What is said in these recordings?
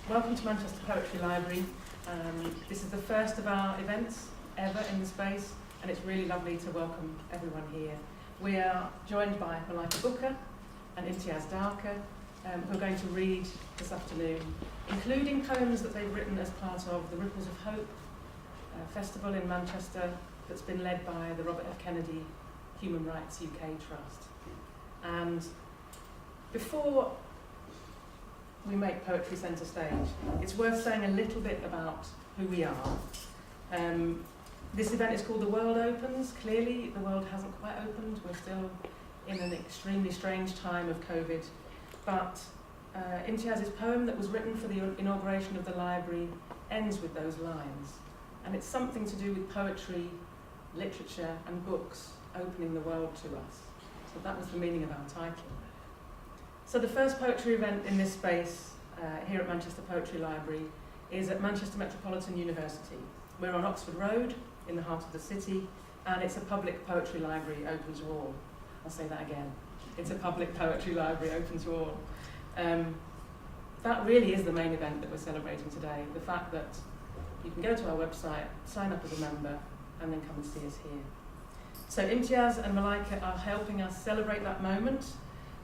Welcome to Manchester Poetry Library. This is the first of our events ever in the space, and it's really lovely to welcome everyone here. We are joined by Malika and Imtiaz Dharker, who are going to read this afternoon, including poems that they've written as part of the Ripples of Hope festival in Manchester that's been led by the Robert F. Kennedy Human Rights UK Trust. And before we make poetry centre stage, it's worth saying a little bit about who we are. This event is called The World Opens. Clearly, the world hasn't quite opened. We're still in an extremely strange time of COVID. But Imtiaz's poem that was written for the inauguration of the library ends with those lines. And it's something to do with poetry, literature, and books opening the world to us. So that was the meaning of our title. So the first poetry event in this space here at Manchester Poetry Library is at Manchester Metropolitan University. We're on Oxford Road in the heart of the city, and it's a public poetry library open to all. I'll say that again. It's a public poetry library open to all. That really is the main event that we're celebrating today, the fact that you can go to our website, sign up as a member, and then come and see us here. So Imtiaz and Malika are helping us celebrate that moment,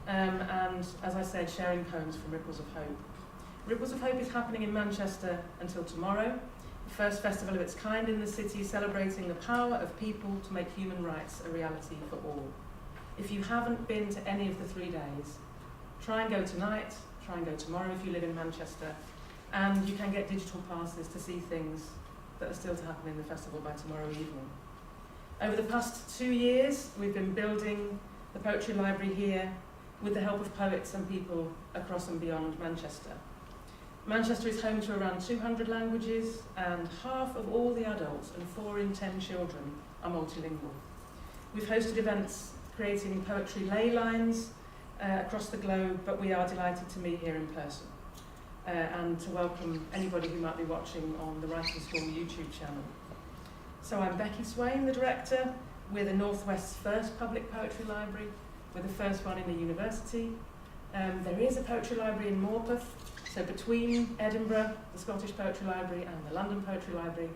and as I said, sharing poems from Ripples of Hope. Ripples of Hope is happening in Manchester until tomorrow, the first festival of its kind in the city, celebrating the power of people to make human rights a reality for all. If you haven't been to any of the 3 days, try and go tonight, try and go tomorrow if you live in Manchester, and you can get digital passes to see things that are still to happen in the festival by tomorrow evening. Over the past 2 years, we've been building the Poetry Library here with the help of poets and people across and beyond Manchester. Manchester is home to around 200 languages, and half of all the adults and 4 in 10 children are multilingual. We've hosted events creating poetry ley lines across the globe, but we are delighted to meet here in person and to welcome anybody who might be watching on the Writing School YouTube channel. So I'm Becky Swain, the director. We're the Northwest's first public poetry library. We're the first one in the university. There is a poetry library in Morpeth, so between Edinburgh, the Scottish Poetry Library, and the London Poetry Library,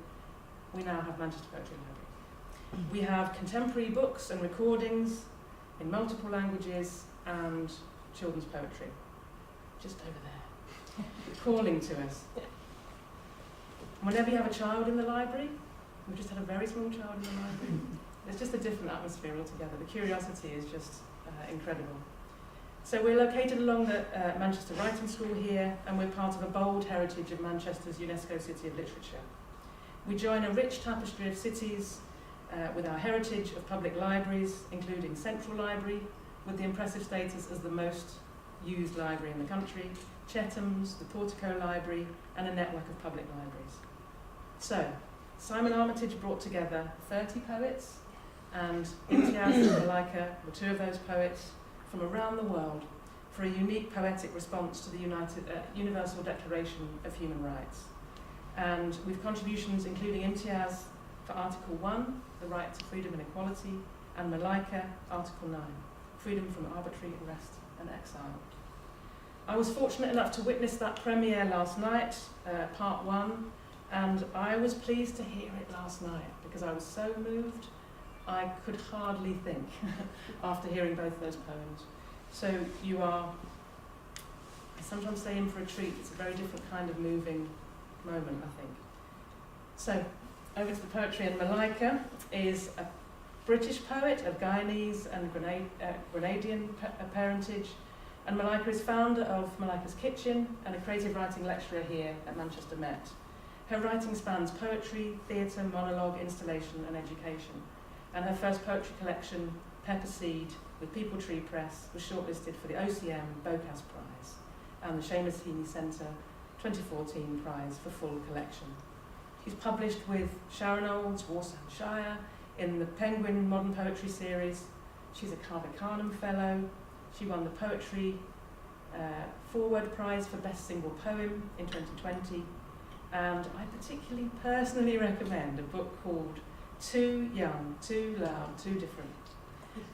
we now have Manchester Poetry Library. We have contemporary books and recordings in multiple languages and children's poetry, just over there, calling to us. Whenever you have a child in the library, we've just had a very small child in the library, it's just a different atmosphere altogether. The curiosity is just incredible. So we're located along the Manchester Writing School here, and we're part of a bold heritage of Manchester's UNESCO City of Literature. We join a rich tapestry of cities with our heritage of public libraries, including Central Library, with the impressive status as the most used library in the country, Chetham's, the Portico Library, and a network of public libraries. So, Simon Armitage brought together 30 poets, and Imtiaz and Malika were 2 of those poets from around the world for a unique poetic response to the Universal Declaration of Human Rights. And with contributions including Imtiaz for Article 1, the right to freedom and equality, and Malika, Article 9, freedom from arbitrary arrest and exile. I was fortunate enough to witness that premiere last night, part 1, and I was pleased to hear it last night because I was so moved I could hardly think after hearing both those poems. So you are, I sometimes say, in for a treat. It's a very different kind of moving moment, I think. So over to the poetry, and Malika is a British poet of Guyanese and Grenadian parentage, and Malika is founder of Malika's Kitchen and a creative writing lecturer here at Manchester Met. Her writing spans poetry, theatre, monologue, installation and education. And her first poetry collection, Pepper Seed, with People Tree Press, was shortlisted for the OCM Bocas Prize and the Seamus Heaney Centre 2014 Prize for Full Collection. She's published with Sharon Olds, Walsall in the Penguin Modern Poetry Series. She's a Carver Carnham Fellow. She won the Poetry Forward Prize for Best Single Poem in 2020. And I particularly personally recommend a book called Too Young, Too Loud, Too Different,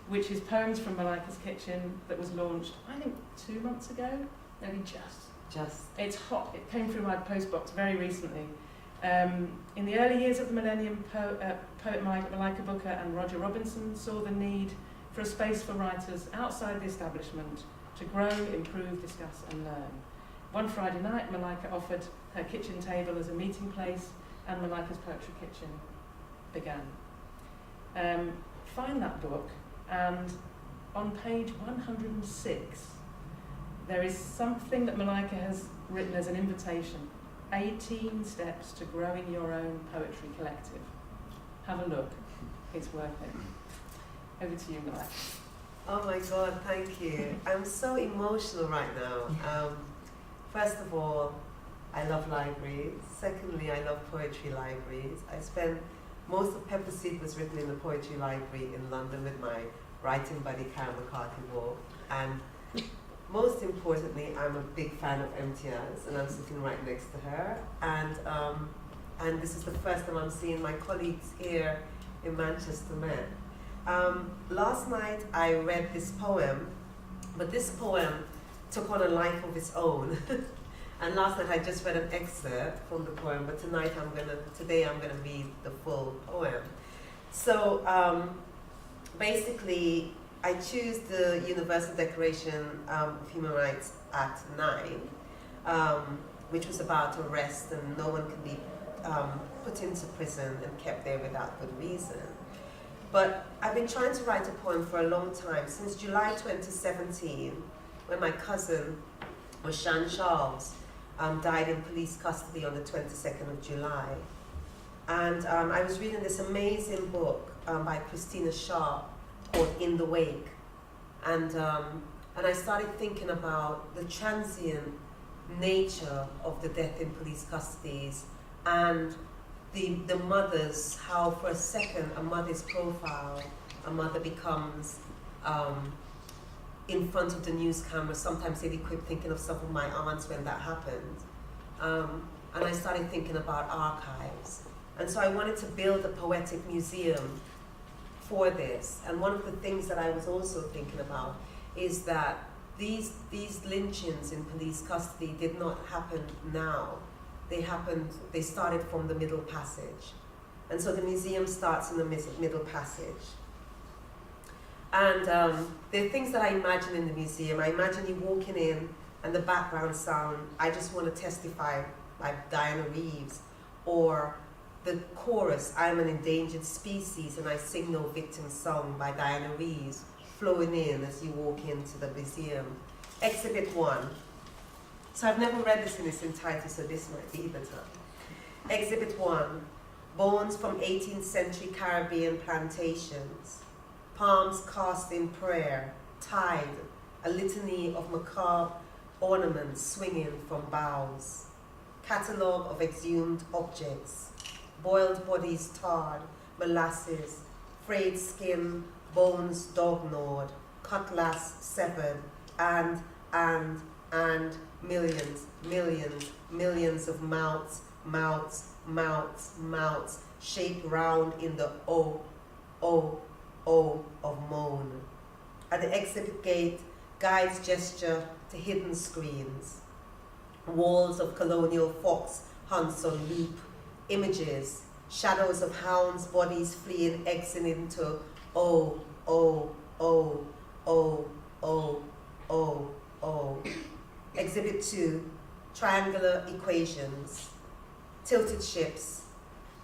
which is poems from Malika's Kitchen that was launched, I think, 2 months ago, maybe just It's hot. It came through my postbox very recently. In the early years of the millennium, poet Malika Booker and Roger Robinson saw the need for a space for writers outside the establishment to grow, improve, discuss and learn. One Friday night, Malika offered her kitchen table as a meeting place, and Malika's Poetry Kitchen began. Find that book, and on page 106, there is something that Malika has written as an invitation. 18 steps to growing your own poetry collective. Have a look. It's worth it. Over to you, Malika. Oh my God, thank you. I'm so emotional right now. First of all, I love libraries. Secondly, I love poetry libraries. I spent most of Pepper Seed was written in the poetry library in London with my writing buddy Karen McCarthy-Wall. And most importantly, I'm a big fan of Imtiaz, and I'm sitting right next to her. And this is the first time I'm seeing my colleagues here in Manchester met. Last night I read this poem, but this poem took on a life of its own. And last night I just read an excerpt from the poem, but today I'm gonna read the full poem. So basically, I choose the Universal Declaration of Human Rights Act 9, which was about arrest and no one can be put into prison and kept there without good reason. But I've been trying to write a poem for a long time, since July 2017, when my cousin, Roshan Charles, died in police custody on the 22nd of July. And I was reading this amazing book by Christina Shaw called In the Wake. And I started thinking about the transient nature of the death in police custodies and the mothers, how for a second a mother's profile, a mother becomes in front of the news camera. Sometimes they'd equip thinking of some of my aunts when that happened. And I started thinking about archives. And so I wanted to build a poetic museum for this. And one of the things that I was also thinking about is that these lynchings in police custody did not happen now. They started from the Middle Passage. And so the museum starts in the Middle Passage. And there are things that I imagine in the museum. I imagine you walking in and the background sound, I Just Want to Testify by Diana Reeves, or the chorus, I'm an Endangered Species and I Sing No Victim Song by Diana Reeves, flowing in as you walk into the museum. Exhibit 1. So I've never read this in its entirety, so this might be better. Exhibit 1. Bones from 18th century Caribbean plantations. Palms cast in prayer, tied, a litany of macabre ornaments swinging from boughs. Catalogue of exhumed objects. Boiled bodies tarred, molasses, frayed skin, bones dog-gnawed, cutlass severed, and millions of mouths, shaped round in the O of moan. At the exhibit gate, guides gesture to hidden screens. Walls of colonial fox hunts on loop, images, shadows of hounds, bodies fleeing, exing into oh. Exhibit 2, triangular equations, tilted ships,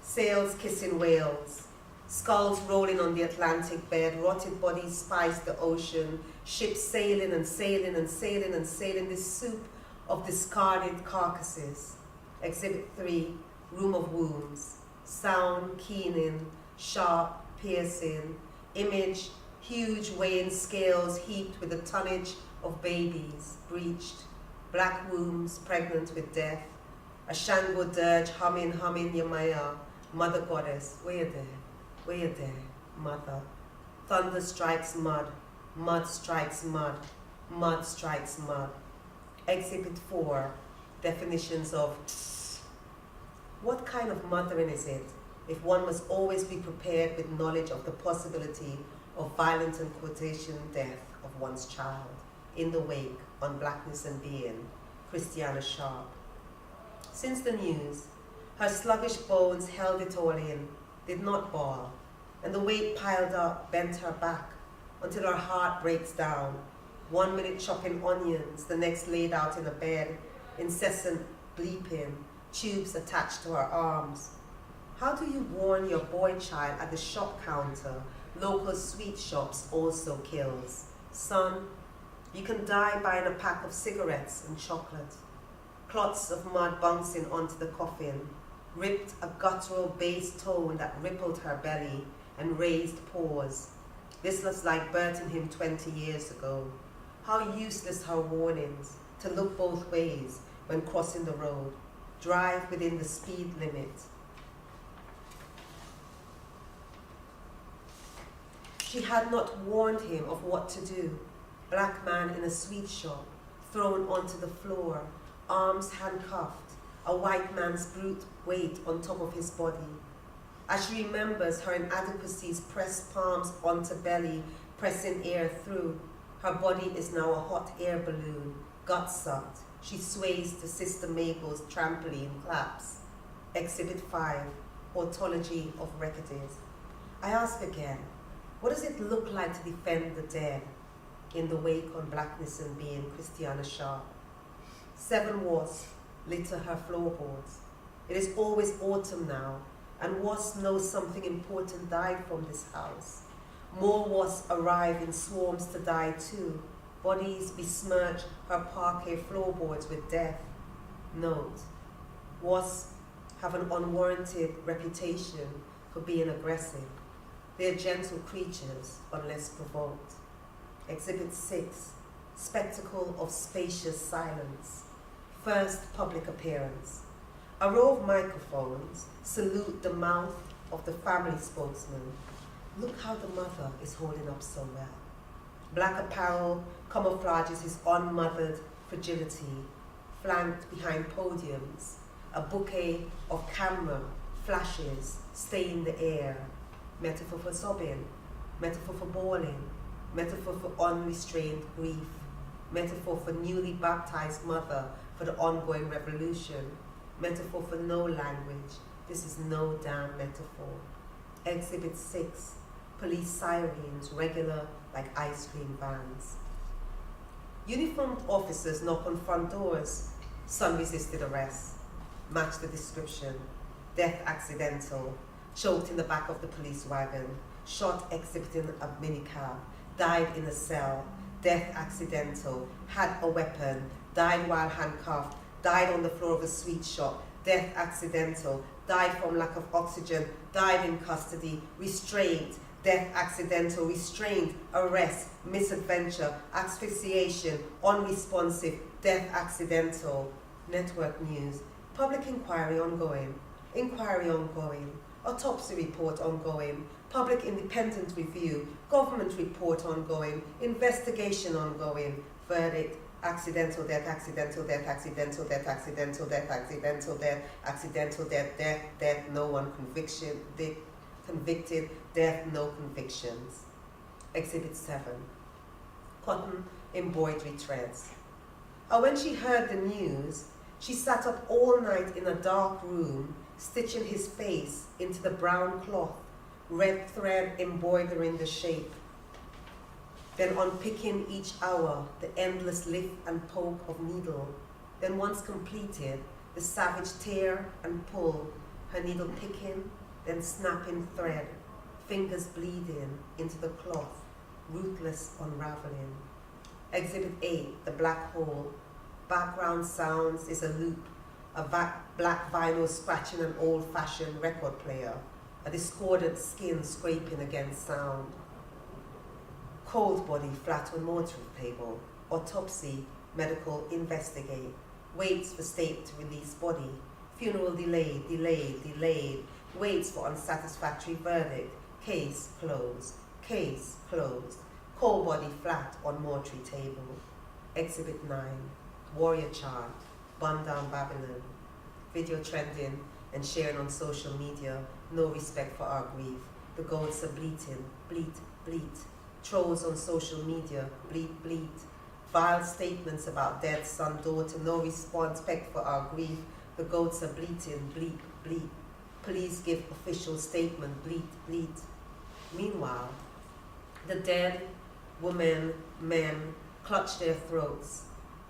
sails kissing whales, skulls rolling on the Atlantic bed, rotted bodies spice the ocean, ships sailing and sailing and sailing and sailing, this soup of discarded carcasses. Exhibit 3, room of wounds, sound keening, sharp, piercing, image, huge weighing scales heaped with the tonnage of babies, breached, black wombs pregnant with death, a Shango dirge humming Yamaya, mother goddess, where you there, mother. Thunder strikes mud, mud strikes mud, mud strikes mud. Exhibit 4, definitions of what kind of mothering is it if one must always be prepared with knowledge of the possibility of violent and quotation death of one's child. In the wake, on blackness and being, Christiana Sharp. Since the news, her sluggish bones held it all in, did not bawl, and the weight piled up bent her back until her heart breaks down. 1 minute chopping onions, the next laid out in a bed, incessant bleeping, tubes attached to her arms. How do you warn your boy child at the shop counter? Local sweet shops also kills. Son, you can die buying a pack of cigarettes and chocolate. Clots of mud bouncing onto the coffin, ripped a guttural bass tone that rippled her belly and raised paws. This was like birthing him 20 years ago. How useless her warnings to look both ways when crossing the road. Drive within the speed limit. She had not warned him of what to do. Black man in a sweet shop, thrown onto the floor, arms handcuffed, a white man's brute weight on top of his body. As she remembers her inadequacies, pressed palms onto belly, pressing air through. Her body is now a hot air balloon, gut sucked. She sways to Sister Mabel's trampoline claps. Exhibit 5, Autology of Wreckages. I ask again, what does it look like to defend the dead? In the wake on blackness and being, Christiana Sharp. 7 wasps litter her floorboards. It is always autumn now, and wasps know something important died from this house. More wasps arrive in swarms to die too. Bodies besmirch her parquet floorboards with death. Note, wasps have an unwarranted reputation for being aggressive. They are gentle creatures unless provoked. Exhibit 6, Spectacle of Spacious Silence. First public appearance. A row of microphones salute the mouth of the family spokesman. Look how the mother is holding up so well. Black apparel camouflages his unmothered fragility, flanked behind podiums. A bouquet of camera flashes stain the air. Metaphor for sobbing, metaphor for bawling, metaphor for unrestrained grief, metaphor for newly baptized mother for the ongoing revolution, metaphor for no language. This is no damn metaphor. Exhibit 6, police sirens, regular like ice cream vans. Uniformed officers knock on front doors. Son resisted arrest. Match the description. Death accidental. Choked in the back of the police wagon. Shot exhibiting a minicab. Died in a cell. Death accidental. Had a weapon. Died while handcuffed. Died on the floor of a sweet shop. Death accidental. Died from lack of oxygen. Died in custody. Restraint. Death accidental. Restraint. Arrest. Misadventure. Asphyxiation. Unresponsive. Death accidental. Network news. Public inquiry ongoing. Inquiry ongoing. Autopsy report ongoing. Public independent review. Government report ongoing. Investigation ongoing. Verdict. Accidental death, accidental death, accidental death, accidental death, accidental death, accidental death, death, death, no one convicted, death, no convictions. Exhibit 7. Cotton embroidery threads. When she heard the news, she sat up all night in a dark room, stitching his face into the brown cloth, red thread embroidering the shape. Then unpicking each hour the endless lift and poke of needle. Then once completed, the savage tear and pull, her needle picking, then snapping thread, fingers bleeding into the cloth, ruthless unraveling. Exhibit 8, the black hole. Background sounds is a loop, a black vinyl scratching an old-fashioned record player, a discordant skin scraping against sound. Cold body flat on mortuary table. Autopsy, medical investigate. Waits for state to release body. Funeral delayed, delayed, delayed. Waits for unsatisfactory verdict. Case closed. Case closed. Cold body flat on mortuary table. Exhibit 9. Warrior chant. Burn down Babylon. Video trending and sharing on social media. No respect for our grief. The goats are bleating. Bleat, bleat. Trolls on social media, bleat, bleat. vile statements about dead son, daughter, no response, pegged for our grief. The goats are bleating, bleat, bleat. Police give official statement, bleat, bleat. Meanwhile, the dead women, men clutch their throats,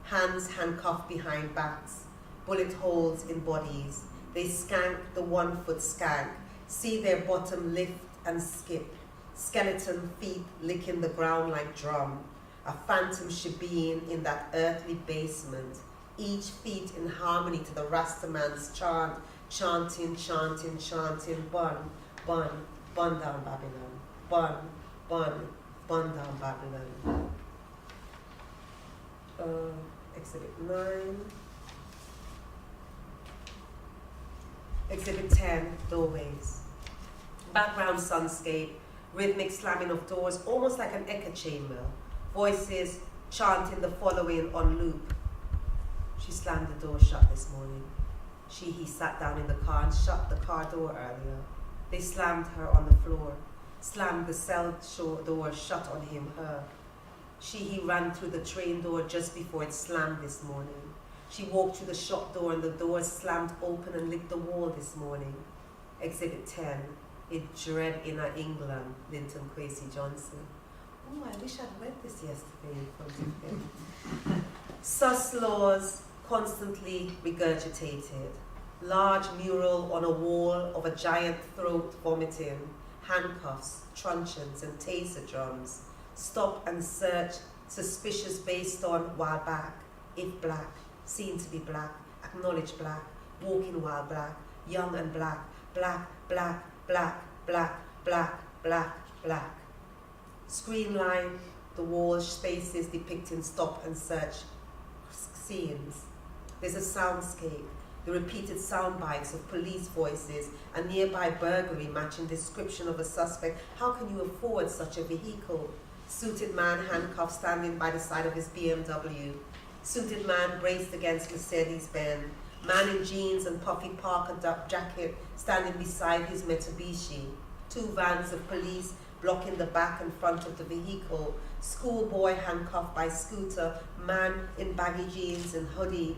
hands handcuffed behind backs, bullet holes in bodies. They skank the 1 foot skank, see their bottom lift and skip, skeleton feet licking the ground like drum, a phantom shebeen in that earthly basement, each feet in harmony to the Rastaman's chant, chanting, chanting, chanting, bun, bun, bun down Babylon, bun, bun, bun down Babylon. Exhibit 9. Exhibit 10, doorways. Background sunscape, rhythmic slamming of doors, almost like an echo chamber. Voices chanting the following on loop. She slammed the door shut this morning. He sat down in the car and shut the car door earlier. They slammed her on the floor, slammed the cell door shut on him, her. He ran through the train door just before it slammed this morning. She walked through the shop door and the door slammed open and licked the wall this morning. Exhibit 10, in Dread Inner England, Linton Kwesi Johnson. Oh, I wish I'd read this yesterday in front of him. Sus laws constantly regurgitated. Large mural on a wall of a giant throat vomiting, handcuffs, truncheons and taser drums. Stop and search, suspicious based on while back, if black, seen to be black, acknowledged black, walking while black, young and black, black, black, black, black, black, black, black. Screen line, the walls, spaces depicting stop and search scenes. There's a soundscape, the repeated sound bites of police voices, a nearby burglary matching description of a suspect. How can you afford such a vehicle? Suited man handcuffed standing by the side of his BMW. Suited man braced against Mercedes-Benz. Man in jeans and puffy Parker jacket standing beside his Mitsubishi. 2 vans of police blocking the back and front of the vehicle. Schoolboy handcuffed by scooter. Man in baggy jeans and hoodie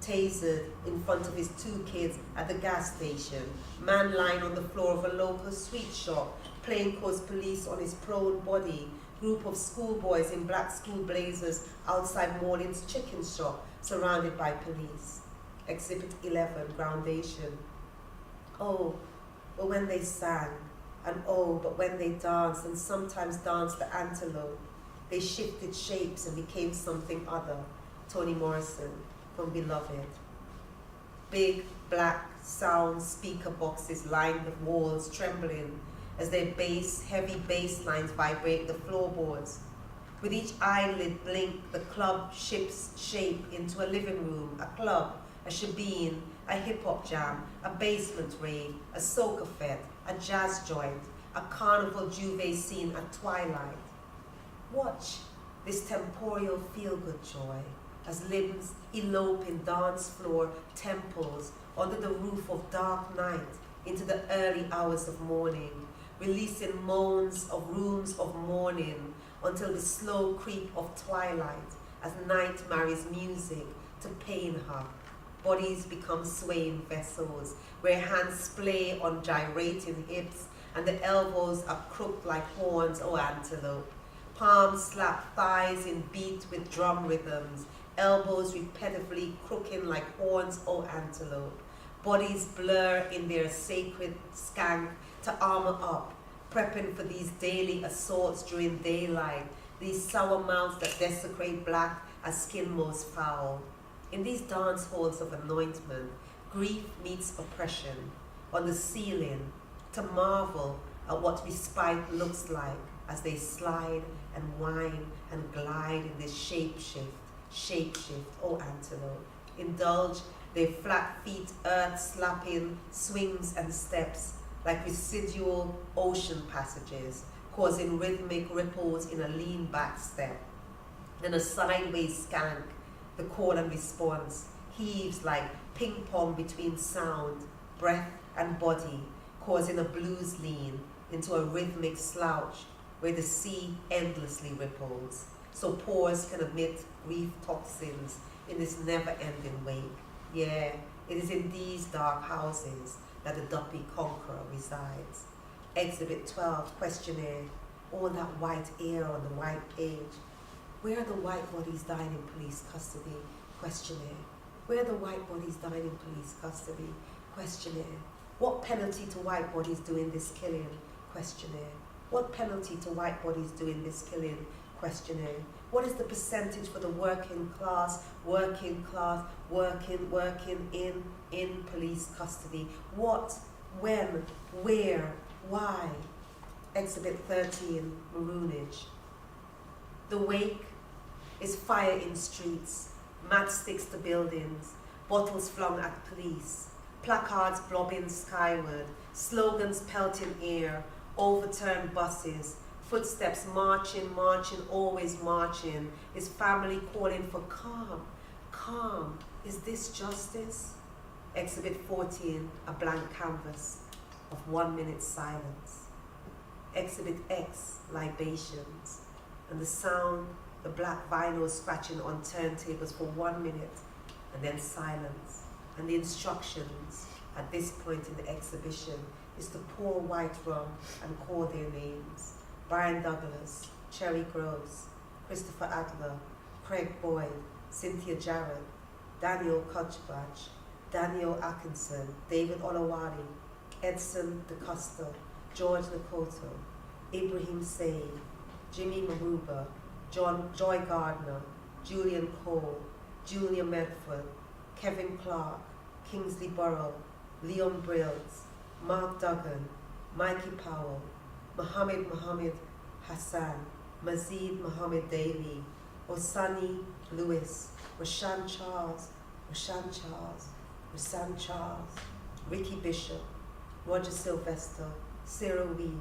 tasered in front of his 2 kids at the gas station. Man lying on the floor of a local sweet shop. Plainclothes police on his prone body. Group of schoolboys in black school blazers outside Morning's chicken shop, surrounded by police. Exhibit 11, groundation. Oh, but when they sang, and oh, but when they danced, and sometimes danced the antelope, they shifted shapes and became something other. Toni Morrison, from Beloved. Big, black sound speaker boxes lined the walls, trembling, as their heavy bass lines vibrate the floorboards. With each eyelid blink, the club shifts shape into a living room, a club, a shebeen, a hip-hop jam, a basement rave, a soca fete, a jazz joint, a carnival juve scene at twilight. Watch this temporal feel-good joy as limbs elope in dance floor temples under the roof of dark night into the early hours of morning, releasing moans of rooms of mourning until the slow creep of twilight as night marries music to pain her. Bodies become swaying vessels where hands splay on gyrating hips and the elbows are crooked like horns or antelope. Palms slap thighs in beat with drum rhythms, elbows repetitively crooking like horns or antelope. Bodies blur in their sacred skank to armor up, prepping for these daily assaults during daylight, these sour mouths that desecrate black as skin most foul. In these dance halls of anointment, grief meets oppression on the ceiling to marvel at what respite looks like as they slide and whine and glide in this shapeshift, oh antelope. Indulge their flat feet, earth slapping swings and steps like residual ocean passages, causing rhythmic ripples in a lean back step. Then a sideways skank, the call and response, heaves like ping pong between sound, breath and body, causing a blues lean into a rhythmic slouch where the sea endlessly ripples. so pores can emit grief toxins in this never-ending wake. Yeah, it is in these dark houses that the dumpy conqueror resides. Exhibit 12, questionnaire, all that white air on the white page. Where are the white bodies dying in police custody? Questionnaire. Where are the white bodies dying in police custody? Questionnaire. What penalty to white bodies doing this killing? Questionnaire. What penalty to white bodies doing this killing? Questionnaire. What is the percentage for the working class in police custody? What, when, where, why? Exhibit 13, maroonage. The wake is fire in streets, matchsticks to buildings, bottles flung at police, placards blobbing skyward, slogans pelting air, overturned buses, footsteps marching, always marching. Is family calling for calm? Calm. Is this justice? Exhibit 14, a blank canvas of 1 minute silence. Exhibit X, libations, and the sound, the black vinyl scratching on turntables for 1 minute, and then silence. And the instructions at this point in the exhibition is to pour white rum and call their names. Brian Douglas, Cherry Groves, Christopher Adler, Craig Boyd, Cynthia Jarrett, Daniel Kutchbach, Daniel Atkinson, David Olawale, Edson DeCosta, George Nakoto, Ibrahim Said, Jimmy Maruba, Joy Gardner, Julian Cole, Julia Medford, Kevin Clark, Kingsley Burrow, Leon Brills, Mark Duggan, Mikey Powell, Mohammed Hassan, Mazid Mohammed Davey, Osani Lewis, Rashan Charles, Ricky Bishop, Roger Sylvester, Sarah Weed,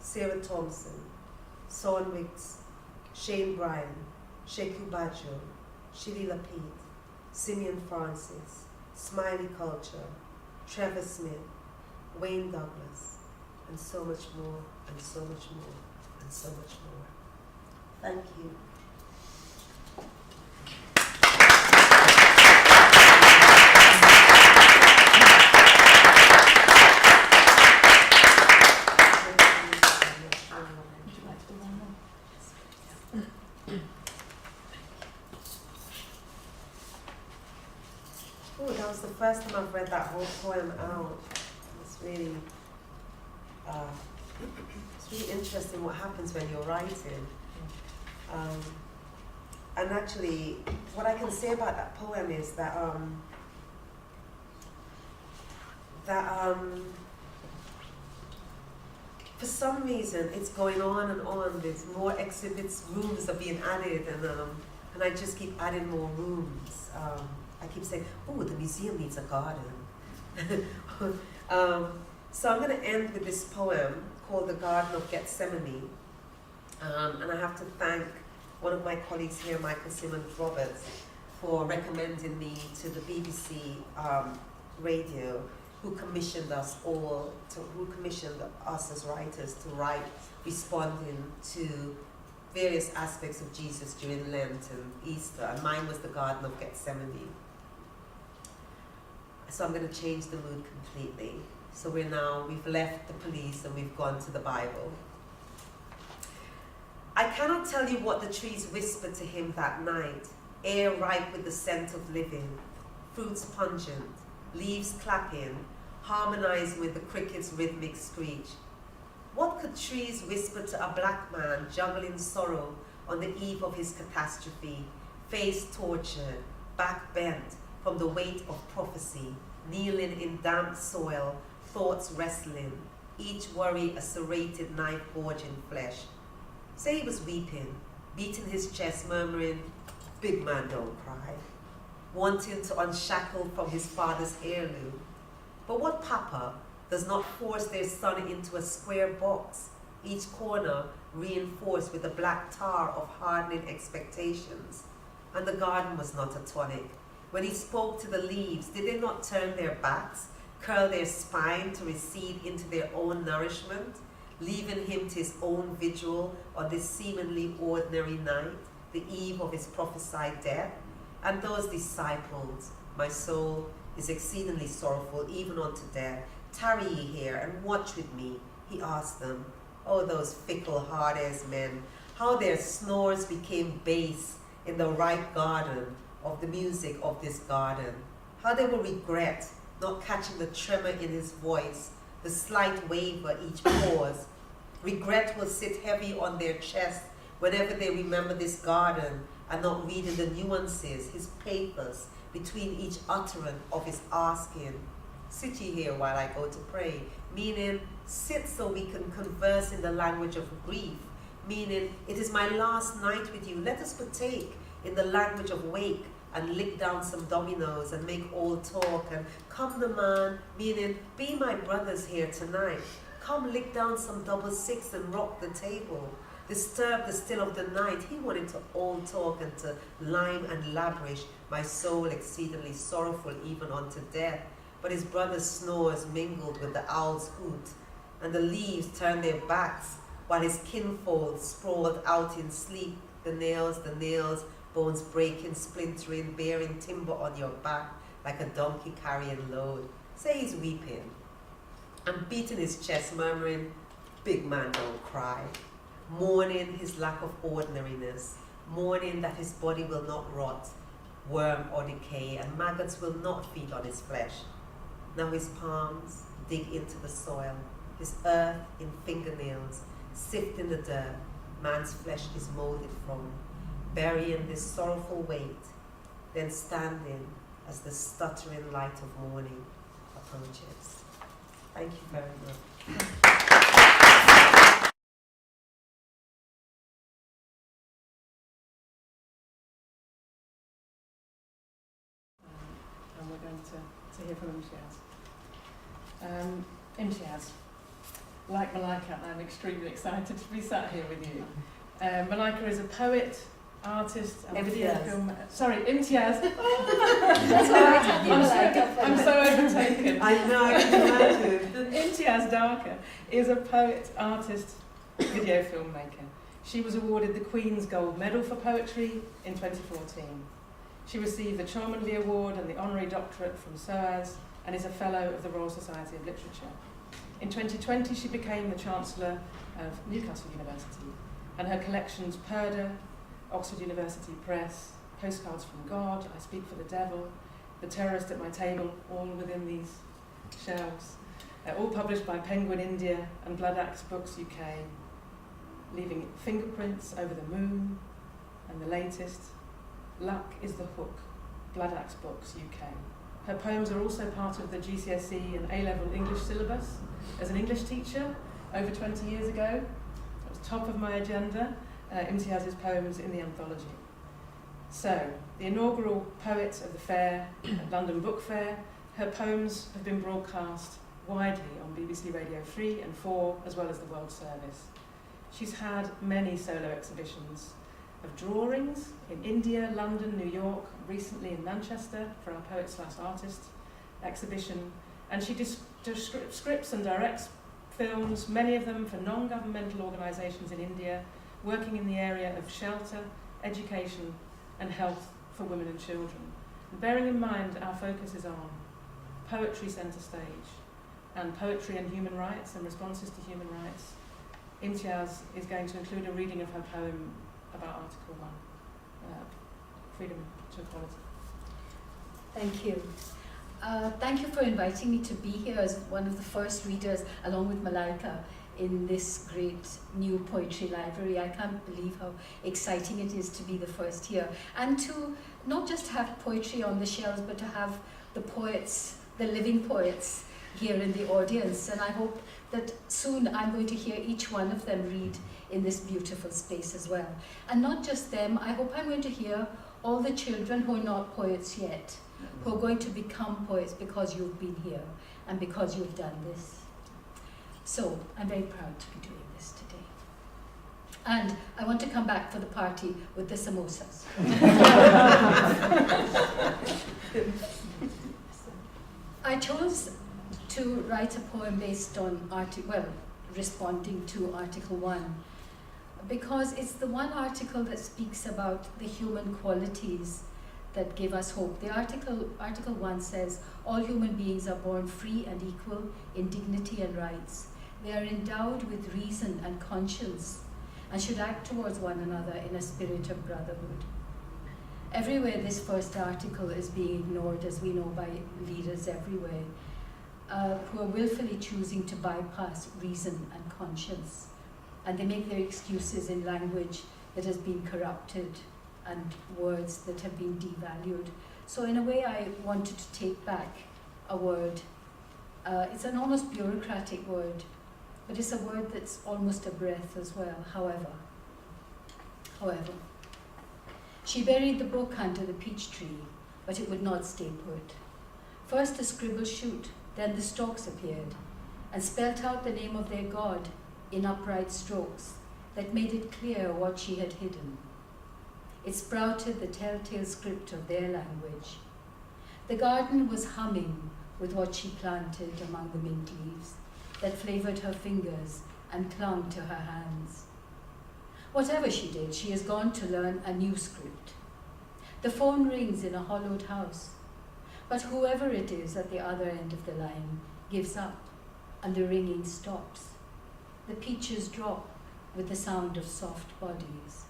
Sarah Thompson, Son Wicks, Shane Bryan, Sheku Bajo, Shili Lapid, Simeon Francis, Smiley Culture, Trevor Smith, Wayne Douglas, and so much more, and so much more, and so much more. Thank you. Oh, that was the first time I've read that whole poem out. It's really interesting what happens when you're writing. And actually, what I can say about that poem is that for some reason it's going on and on. There's more exhibits, rooms are being added, and I just keep adding more rooms. I keep saying, oh, the museum needs a garden. So I'm going to end with this poem called The Garden of Gethsemane. And I have to thank one of my colleagues here, Michael Simmons Roberts, for recommending me to the BBC radio, who commissioned us as writers to write, responding to various aspects of Jesus during Lent and Easter, and mine was the Garden of Gethsemane. So I'm going to change the mood completely. So we've left the police and we've gone to the Bible. I cannot tell you what the trees whispered to him that night, air ripe with the scent of living, fruits pungent, leaves clapping, harmonizing with the cricket's rhythmic screech. What could trees whisper to a black man juggling sorrow on the eve of his catastrophe, face tortured, back bent from the weight of prophecy, kneeling in damp soil, thoughts wrestling, each worry a serrated knife gorging flesh? Say he was weeping, beating his chest, murmuring, big man don't cry, wanting to unshackle from his father's heirloom. But what papa does not force their son into a square box, each corner reinforced with the black tar of hardening expectations? And the garden was not a tonic. When he spoke to the leaves, did they not turn their backs, curl their spine to recede into their own nourishment, leaving him to his own vigil on this seemingly ordinary night, the eve of his prophesied death, and those disciples, my soul is exceedingly sorrowful, even unto death. Tarry ye here, and watch with me, he asked them. Oh, those fickle, hard-ass men, how their snores became bass in the ripe garden of the music of this garden. How they will regret not catching the tremor in his voice, the slight waver each pause. Regret will sit heavy on their chest whenever they remember this garden and not reading the nuances, his pathos, between each utterance of his asking. Sit ye here while I go to pray, meaning sit so we can converse in the language of grief, meaning it is my last night with you, let us partake in the language of wake and lick down some dominoes and make old talk, and come the man, meaning be my brothers here tonight, come lick down some double six and rock the table, disturb the still of the night. He wanted to old talk and to lime and lavish, my soul exceedingly sorrowful even unto death. But his brother's snores mingled with the owl's hoot, and the leaves turned their backs, while his kinfolk sprawled out in sleep, the nails, bones breaking, splintering, bearing timber on your back, like a donkey carrying load. Say he's weeping, and beating his chest, murmuring, big man, don't cry. Mourning his lack of ordinariness, mourning that his body will not rot, worm or decay, and maggots will not feed on his flesh. Now his palms dig into the soil, his earth in fingernails, sifting the dirt man's flesh is molded from, burying this sorrowful weight, then standing as the stuttering light of morning approaches. Thank you very much. And we're going to hear from Imtiaz. Imtiaz, like Malika, I'm extremely excited to be sat here with you. Malika is a poet, artist, and video film. Sorry, Imtiaz. That's all right. I'm so overtaken. I know, I can imagine. Imtiaz Dharker is a poet, artist, video filmmaker. She was awarded the Queen's Gold Medal for Poetry in 2014. She received the Cholmondeley Award and the Honorary Doctorate from SOAS and is a Fellow of the Royal Society of Literature. In 2020, she became the Chancellor of Newcastle University, and her collections Purda, Oxford University Press, Postcards from God, I Speak for the Devil, The Terrorist at My Table, all within these shelves, all published by Penguin India and Blood Axe Books UK, leaving Fingerprints Over the Moon, and the latest, Luck is the Hook, Blood Axe Books UK. Her poems are also part of the GCSE and A-level English syllabus. As an English teacher over 20 years ago, it was top of my agenda, Imtiaz's poems in the anthology. So, the inaugural poet of the fair at London Book Fair, her poems have been broadcast widely on BBC Radio 3 and 4, as well as the World Service. She's had many solo exhibitions of drawings in India, London, New York, recently in Manchester for our Poet/Artist exhibition, and she scripts and directs films, many of them for non-governmental organisations in India, working in the area of shelter, education and health for women and children. And bearing in mind our focus is on poetry centre stage and poetry and human rights and responses to human rights, Imtiaz is going to include a reading of her poem about Article 1, freedom to equality. Thank you. Thank you for inviting me to be here as one of the first readers, along with Malika, in this great new poetry library. I can't believe how exciting it is to be the first here, and to not just have poetry on the shelves, but to have the poets, the living poets, here in the audience. And I hope that soon I'm going to hear each one of them read in this beautiful space as well. And not just them, I hope I'm going to hear all the children who are not poets yet, who are going to become poets because you've been here and because you've done this. So I'm very proud to be doing this today. And I want to come back for the party with the samosas. I chose to write a poem based on responding to Article 1, because it's the one article that speaks about the human qualities that give us hope. The article 1 says, all human beings are born free and equal in dignity and rights. They are endowed with reason and conscience and should act towards one another in a spirit of brotherhood. Everywhere this first article is being ignored, as we know, by leaders everywhere, who are willfully choosing to bypass reason and conscience. And they make their excuses in language that has been corrupted and words that have been devalued. So in a way, I wanted to take back a word. It's an almost bureaucratic word, but it's a word that's almost a breath as well. However, she buried the book under the peach tree, but it would not stay put. First a scribble shoot, then the stalks appeared, and spelt out the name of their God in upright strokes that made it clear what she had hidden. It sprouted the telltale script of their language. The garden was humming with what she planted among the mint leaves that flavored her fingers and clung to her hands. Whatever she did, she has gone to learn a new script. The phone rings in a hollowed house, but whoever it is at the other end of the line gives up, and the ringing stops. The peaches drop with the sound of soft bodies.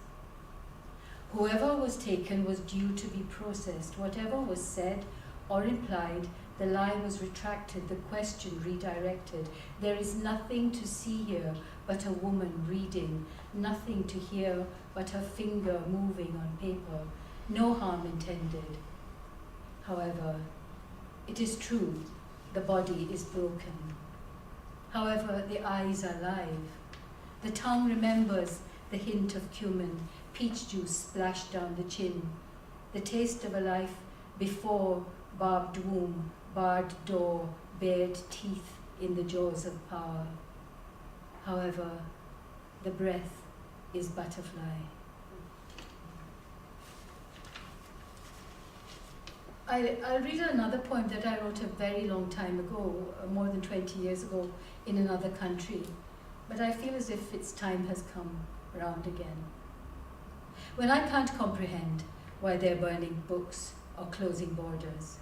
Whoever was taken was due to be processed. Whatever was said or implied, the lie was retracted, the question redirected. There is nothing to see here but a woman reading, nothing to hear but her finger moving on paper. No harm intended. However, it is true, the body is broken. However, the eyes are live. The tongue remembers the hint of cumin, peach juice splashed down the chin, the taste of a life before barbed womb, barred door, bared teeth in the jaws of power. However, the breath is butterfly. I'll read another poem that I wrote a very long time ago, more than 20 years ago, in another country. But I feel as if its time has come round again. When I can't comprehend why they're burning books or closing borders,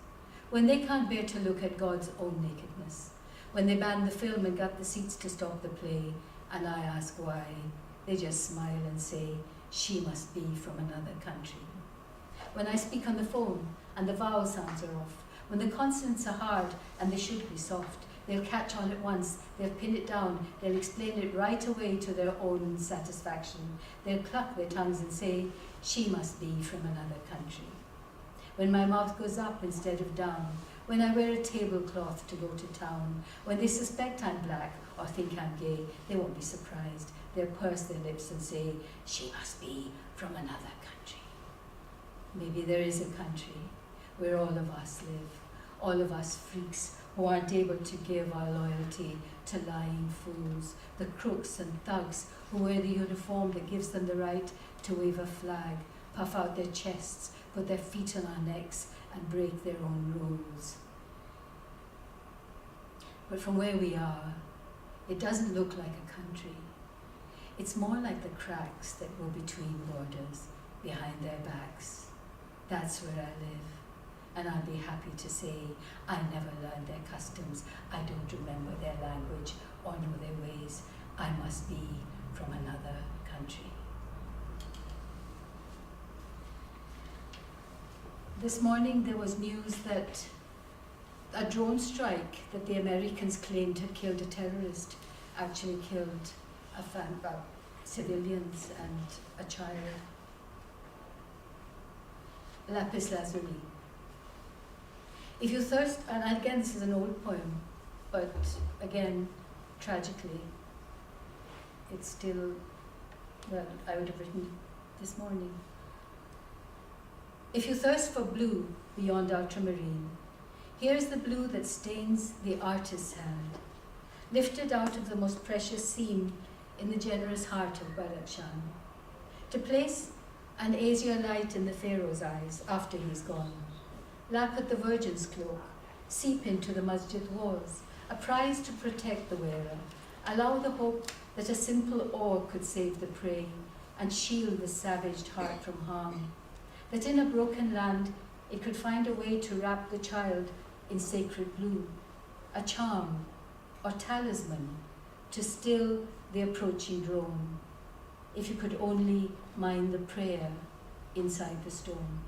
when they can't bear to look at God's own nakedness, when they banned the film and got the seats to stop the play, and I ask why, they just smile and say, she must be from another country. When I speak on the phone and the vowel sounds are off, when the consonants are hard and they should be soft, they'll catch on at once, they'll pin it down, they'll explain it right away to their own satisfaction. They'll cluck their tongues and say, she must be from another country. When my mouth goes up instead of down, when I wear a tablecloth to go to town, when they suspect I'm black or think I'm gay, they won't be surprised. They'll purse their lips and say, she must be from another country. Maybe there is a country where all of us live, all of us freaks who aren't able to give our loyalty to lying fools, the crooks and thugs who wear the uniform that gives them the right to wave a flag, puff out their chests, put their feet on our necks, and break their own rules. But from where we are, it doesn't look like a country. It's more like the cracks that go between borders, behind their backs. That's where I live. And I'll be happy to say I never learned their customs. I don't remember their language or know their ways. I must be from another country. This morning there was news that a drone strike that the Americans claimed had killed a terrorist actually killed civilians and a child. Lapis lazuli. If you thirst, and again this is an old poem, but again, tragically, it's still, well, I would have written this morning. If you thirst for blue beyond ultramarine, here's the blue that stains the artist's hand, lifted out of the most precious seam in the generous heart of Badakhshan, to place an azure light in the Pharaoh's eyes after he's gone. Lap at the Virgin's cloak, seep into the masjid walls, a prize to protect the wearer, Allow the hope that a simple oar could save the prey and shield the savaged heart from harm. That in a broken land it could find a way to wrap the child in sacred blue, a charm or talisman to still the approaching drone. If you could only mind the prayer inside the storm.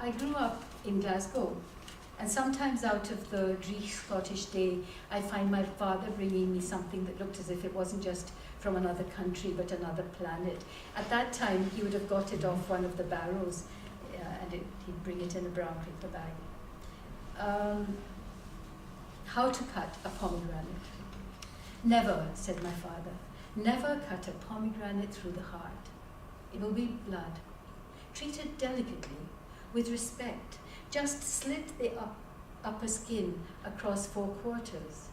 I grew up in Glasgow, and sometimes out of the Greek-Scottish day, I find my father bringing me something that looked as if it wasn't just from another country, but another planet. At that time, he would have got it off one of the barrows, and he'd bring it in a brown paper bag. How to cut a pomegranate. Never, said my father, never cut a pomegranate through the heart. It will be blood. Treat it delicately, with respect. Just slit the upper skin across 4 quarters.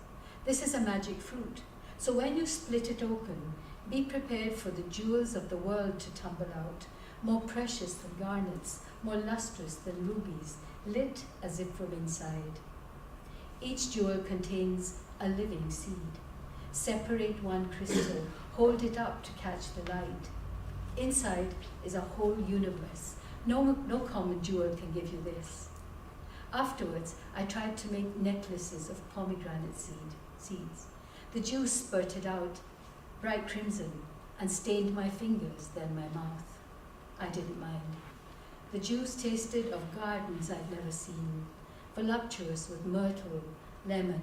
This is a magic fruit, so when you split it open, be prepared for the jewels of the world to tumble out, more precious than garnets, more lustrous than rubies, lit as if from inside. Each jewel contains a living seed. Separate one crystal, hold it up to catch the light. Inside is a whole universe. No common jewel can give you this. Afterwards, I tried to make necklaces of pomegranate seeds. The juice spurted out, bright crimson, and stained my fingers, then my mouth. I didn't mind. The juice tasted of gardens I'd never seen, voluptuous with myrtle, lemon,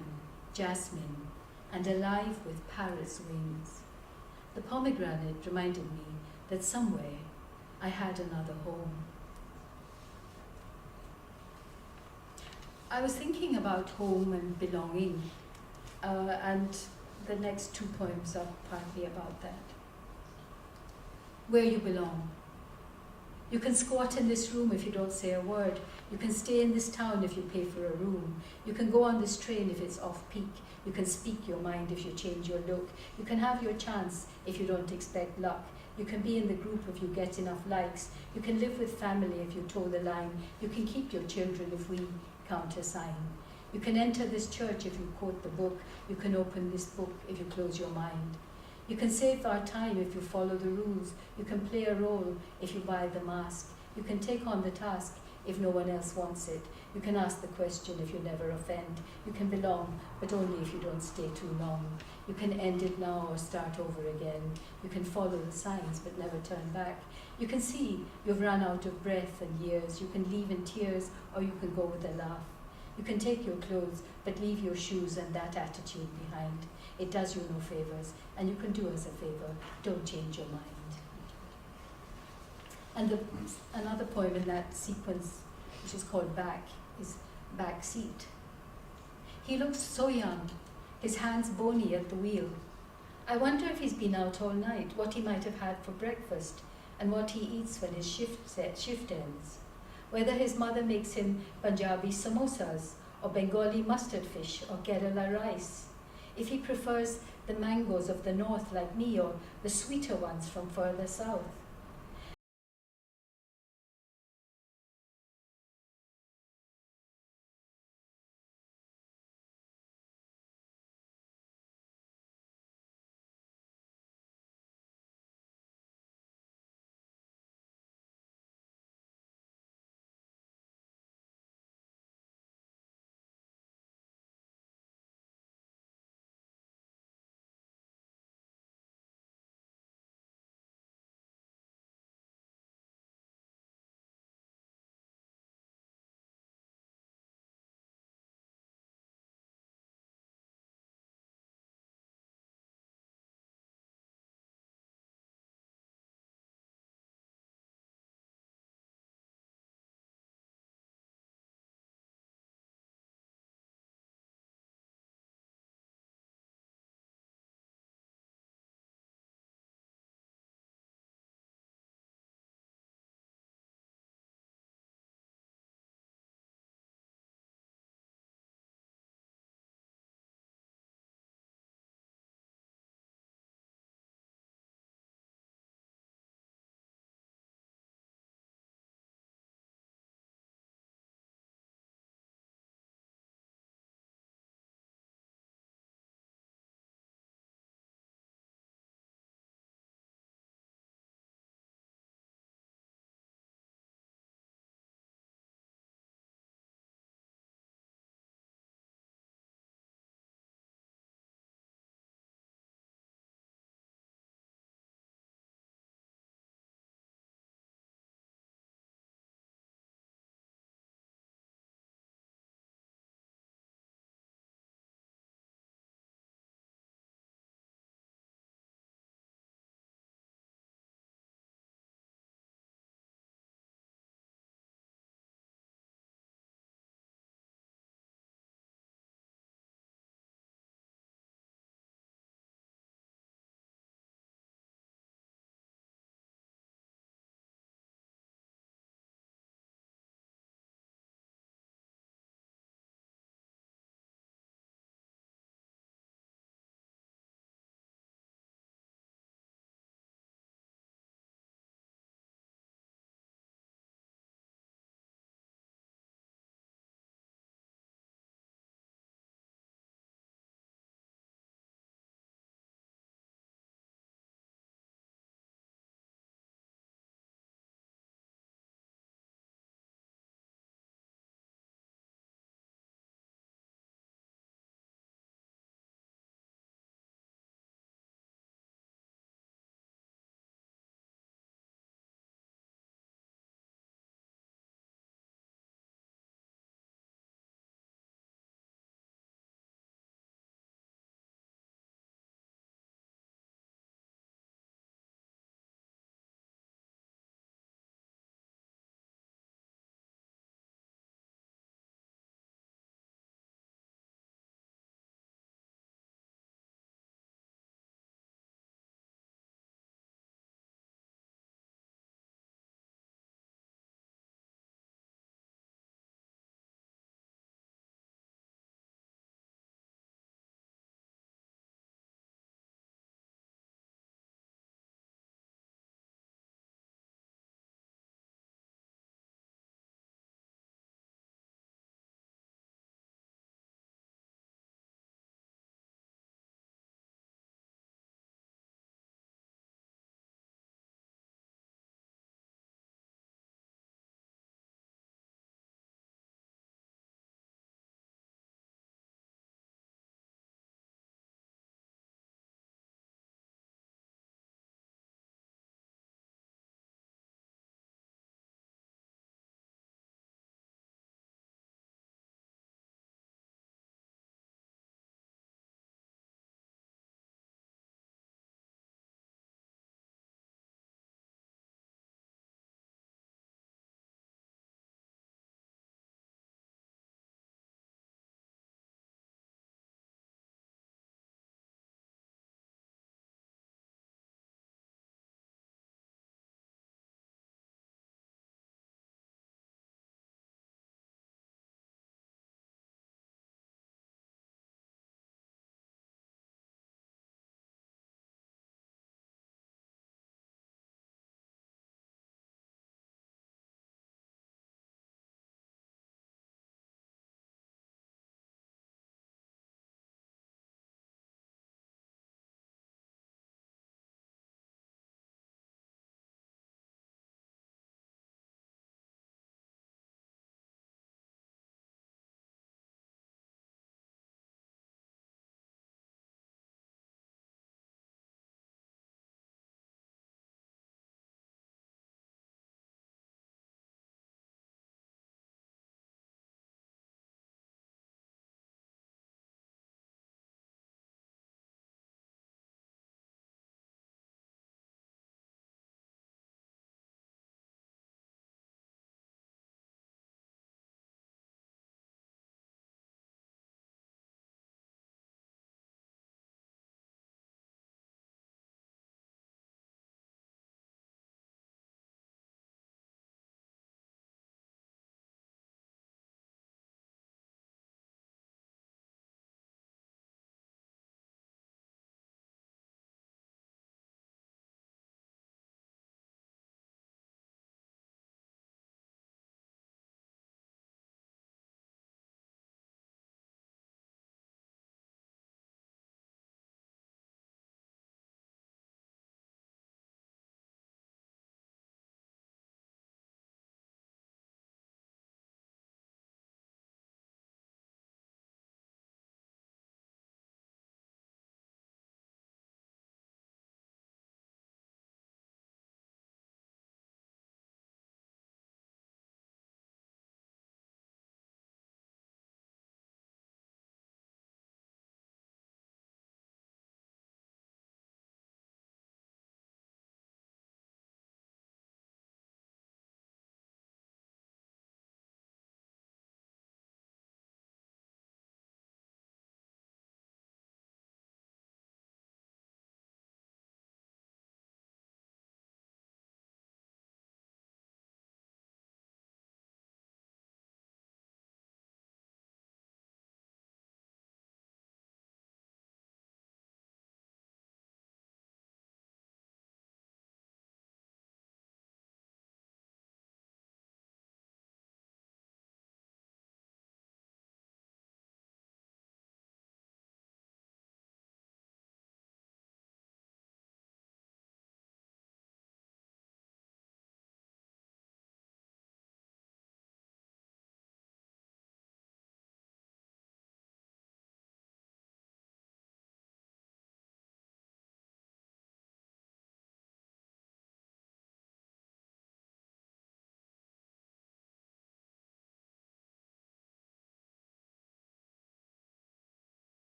jasmine, and alive with parrot's wings. The pomegranate reminded me that somewhere I had another home. I was thinking about home and belonging, and the next 2 poems are partly about that. Where you belong. You can squat in this room if you don't say a word. You can stay in this town if you pay for a room. You can go on this train if it's off-peak. You can speak your mind if you change your look. You can have your chance if you don't expect luck. You can be in the group if you get enough likes. You can live with family if you toe the line. You can keep your children if we countersign. You can enter this church if you quote the book. You can open this book if you close your mind. You can save our time if you follow the rules. You can play a role if you buy the mask. You can take on the task if no one else wants it. You can ask the question if you never offend. You can belong, but only if you don't stay too long. You can end it now or start over again. You can follow the signs but never turn back. You can see you've run out of breath and years. You can leave in tears or you can go with a laugh. You can take your clothes but leave your shoes and that attitude behind. It does you no favors, and you can do us a favor. Don't change your mind. And another poem in that sequence, which is called Back, is Back Seat. He looks so young, his hands bony at the wheel. I wonder if he's been out all night, what he might have had for breakfast, and what he eats when his shift ends. Whether his mother makes him Punjabi samosas, or Bengali mustard fish, or Kerala rice. If he prefers the mangoes of the north like me, or the sweeter ones from further south.